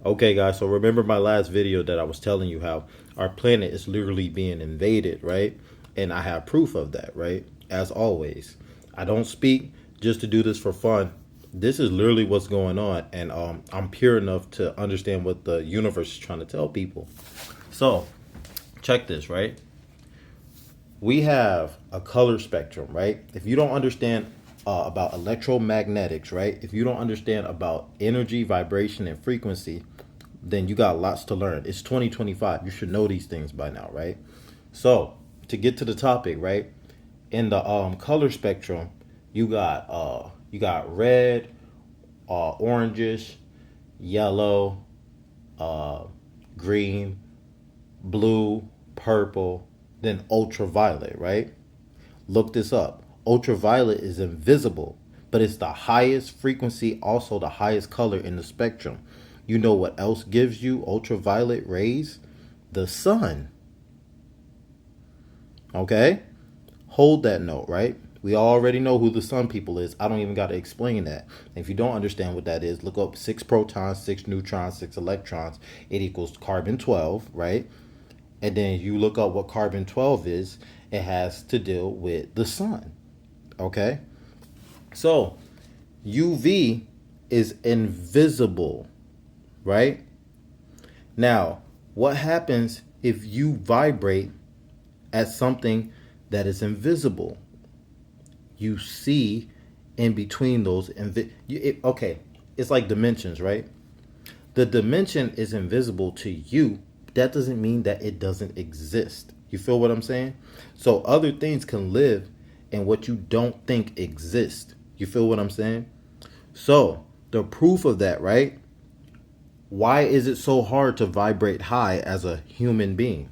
Okay, guys, so remember my last video that I was telling you how our planet is literally being invaded, right? And I have proof of that, right? As always, I don't speak just to do this for fun. This is literally what's going on, and I'm pure enough to understand what the universe is trying to tell people. So, check this, right? We have a color spectrum, right? If you don't understand about electromagnetics, right? If you don't understand about energy, vibration, and frequency, then you got lots to learn. It's 2025. You should know these things by now, right? So to get to the topic, right? In the color spectrum, you got red, orangish, yellow, uh, green, blue, purple, then ultraviolet, right? Look this up. Ultraviolet is invisible, but it's the highest frequency, also the highest color in the spectrum. You know what else gives you ultraviolet rays? The sun. Okay? Hold that note, right? We already know who the sun people is. I don't even got to explain that. If you don't understand what that is, look up 6 protons, 6 neutrons, 6 electrons. It equals carbon 12, right? And then you look up what carbon 12 is. It has to deal with the sun. Okay? So, UV is invisible, right? Now, what happens if you vibrate at something that is invisible? You see in between those. Okay, it's like dimensions, right? The dimension is invisible to you. That doesn't mean that it doesn't exist. You feel what I'm saying? So other things can live in what you don't think exist. You feel what I'm saying? So the proof of that, right? Why is it so hard to vibrate high as a human being?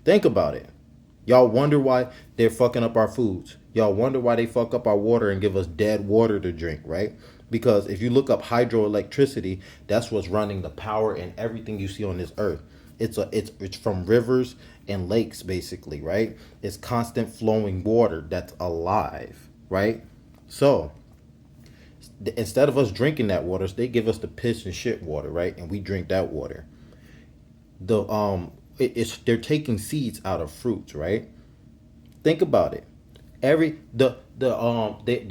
Think about it. Y'all wonder why they're fucking up our foods. Y'all wonder why they fuck up our water and give us dead water to drink, right? Because if you look up hydroelectricity, that's what's running the power and everything you see on this earth. It's from rivers and lakes basically, right? It's constant flowing water that's alive, right? So instead of us drinking that water, they give us the piss and shit water, right? And we drink that water. It's they're taking seeds out of fruits, right? Think about it. They're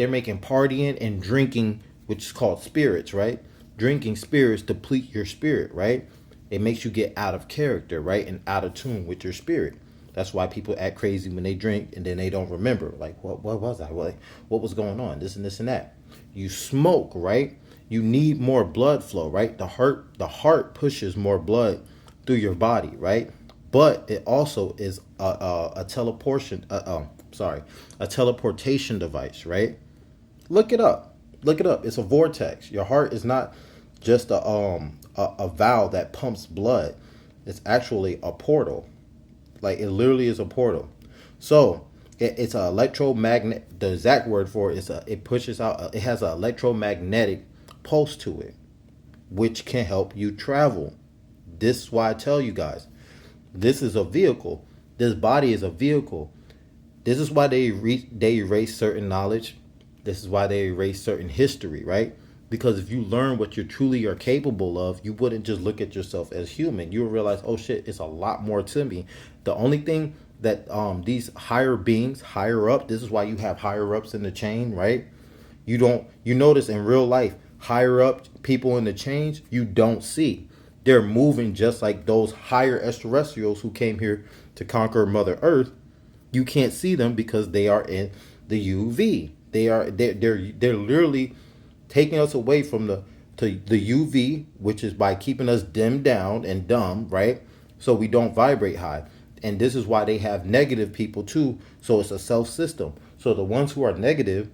making partying and drinking, which is called spirits, right? Drinking spirits deplete your spirit, right? It makes you get out of character, right? And out of tune with your spirit. That's why people act crazy when they drink and then they don't remember. Like, what was I? What was going on? This and this and that. You smoke, right? You need more blood flow, right? The heart pushes more blood through your body, right? But it also is a teleportation. A teleportation device, right? Look it up. Look it up. It's a vortex. Your heart is not just a valve that pumps blood. It's actually a portal. Like it literally is a portal. So it's an electromagnet. The exact word for it is it pushes out. It has an electromagnetic pulse to it, which can help you travel. This is why I tell you guys, this is a vehicle. This body is a vehicle. This is why they erase certain knowledge. This is why they erase certain history, right? Because if you learn what you truly are capable of, you wouldn't just look at yourself as human. You would realize, oh shit, it's a lot more to me. The only thing that these higher beings, higher up, this is why you have higher ups in the chain, right? You notice in real life, higher up people in the chains, you don't see. They're moving just like those higher extraterrestrials who came here to conquer Mother Earth. You can't see them because they are in the UV. They're literally taking us away from the UV, which is by keeping us dimmed down and dumb, right? So we don't vibrate high. And this is why they have negative people too. So it's a self system. So the ones who are negative,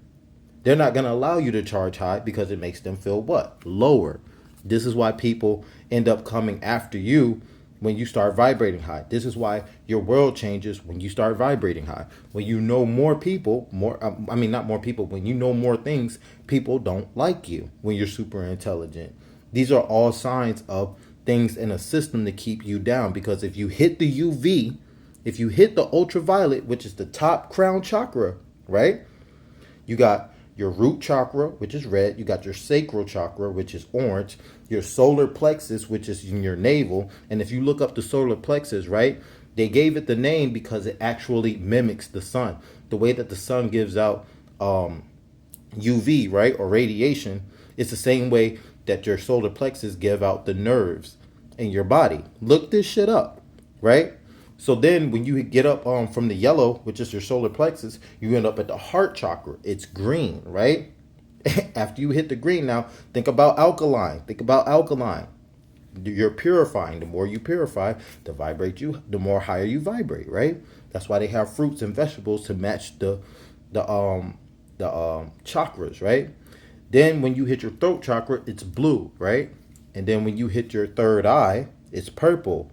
they're not going to allow you to charge high because it makes them feel what? Lower. This is why people end up coming after you when you start vibrating high. This is why your world changes when you start vibrating high. When you know more people, not more people, when you know more things, people don't like you when you're super intelligent. These are all signs of things in a system to keep you down, because if you hit the UV, if you hit the ultraviolet, which is the top crown chakra, right? You got your root chakra, which is red. You got your sacral chakra, which is orange. Your solar plexus, which is in your navel. And if you look up the solar plexus, right, they gave it the name because it actually mimics the sun. The way that the sun gives out UV, right, or radiation, it's the same way that your solar plexus give out the nerves in your body. Look this shit up, right? So then when you get up from the yellow, which is your solar plexus, you end up at the heart chakra. It's green, right? After you hit the green, now think about alkaline. Think about alkaline. You're purifying. The more you purify, the more higher you vibrate, right? That's why they have fruits and vegetables to match the chakras, right? Then when you hit your throat chakra, it's blue, right? And then when you hit your third eye, it's purple.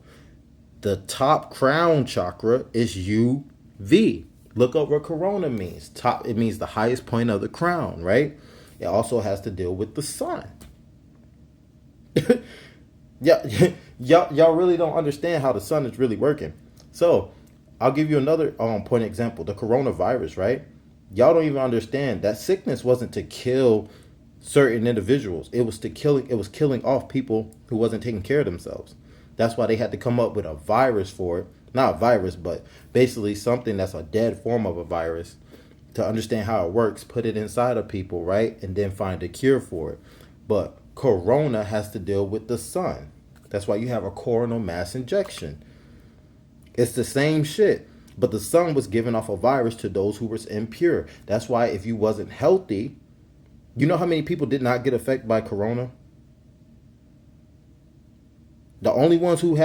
The top crown chakra is UV. Look up what corona means. Top, it means the highest point of the crown, right? It also has to deal with the sun. Yeah, y'all really don't understand how the sun is really working. So I'll give you another point example. The coronavirus, right? Y'all don't even understand that sickness wasn't to kill certain individuals. It was killing off people who wasn't taking care of themselves. That's why they had to come up with a virus for it. Not a virus, but basically something that's a dead form of a virus to understand how it works, put it inside of people, right? And then find a cure for it. But corona has to deal with the sun. That's why you have a coronal mass injection. It's the same shit. But the sun was giving off a virus to those who were impure. That's why if you wasn't healthy, you know how many people did not get affected by corona? The only ones who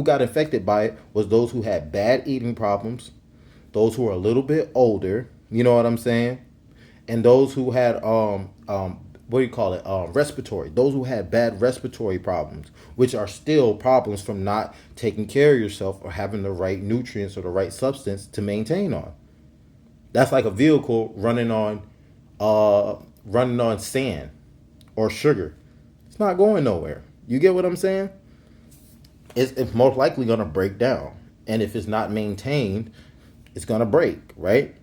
got affected by it was those who had bad eating problems, those who were a little bit older, you know what I'm saying? And those who had respiratory. Those who had bad respiratory problems, which are still problems from not taking care of yourself or having the right nutrients or the right substance to maintain on. That's like a vehicle running on sand or sugar. It's not going nowhere. You get what I'm saying? It's most likely going to break down. And if it's not maintained, it's going to break, right?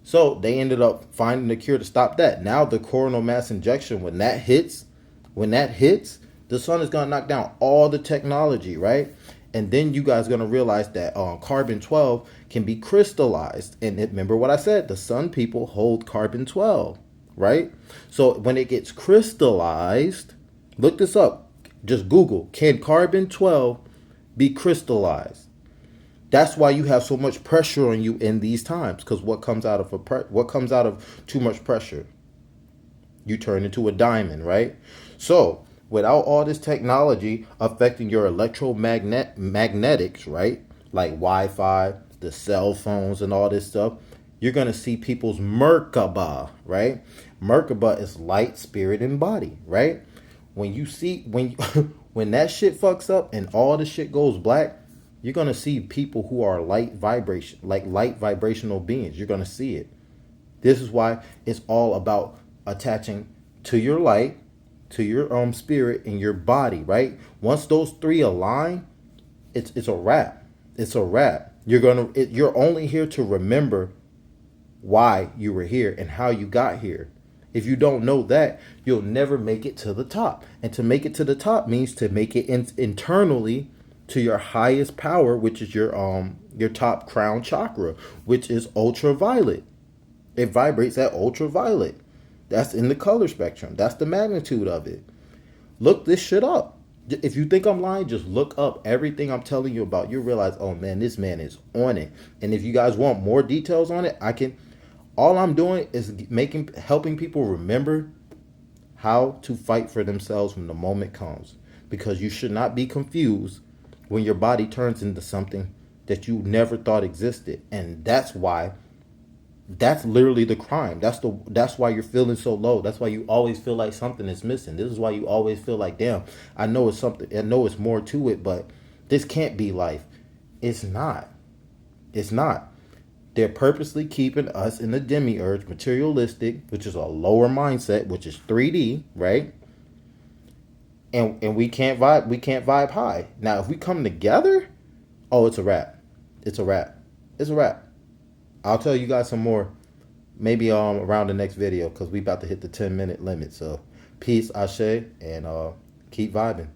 So they ended up finding a cure to stop that. Now the coronal mass injection, when that hits, the sun is going to knock down all the technology, right? And then you guys are going to realize that carbon-12 can be crystallized. And remember what I said, the sun people hold carbon-12, right? So when it gets crystallized, look this up. Just Google, can carbon-12 be crystallized? That's why you have so much pressure on you in these times. Because what comes out of too much pressure? You turn into a diamond, right? So without all this technology affecting your electromagnetics, right? Like Wi-Fi, the cell phones, and all this stuff, you're gonna see people's Merkaba, right? Merkaba is light, spirit, and body, right? When that shit fucks up and all the shit goes black, you're going to see people who are light vibrational beings. You're going to see it. This is why it's all about attaching to your light, to your spirit, and your body, right? Once those three align, it's a wrap. It's a wrap. You're only here to remember why you were here and how you got here. If you don't know that, you'll never make it to the top. And to make it to the top means to make it internally to your highest power, which is your top crown chakra, which is ultraviolet. It vibrates at ultraviolet. That's in the color spectrum. That's the magnitude of it. Look this shit up. If you think I'm lying, just look up everything I'm telling you about. You'll realize, oh man, this man is on it. And if you guys want more details on it, all I'm doing is helping people remember how to fight for themselves when the moment comes. Because you should not be confused when your body turns into something that you never thought existed. And that's literally the crime. That's why you're feeling so low. That's why you always feel like something is missing. This is why you always feel like, damn, I know it's something, I know it's more to it, but this can't be life. It's not. It's not. They're purposely keeping us in the demiurge, materialistic, which is a lower mindset, which is 3D, right? And we can't vibe high. Now, if we come together, oh, it's a wrap. It's a wrap. It's a wrap. I'll tell you guys some more maybe around the next video because we about to hit the 10-minute limit. So peace, Ashe, and keep vibing.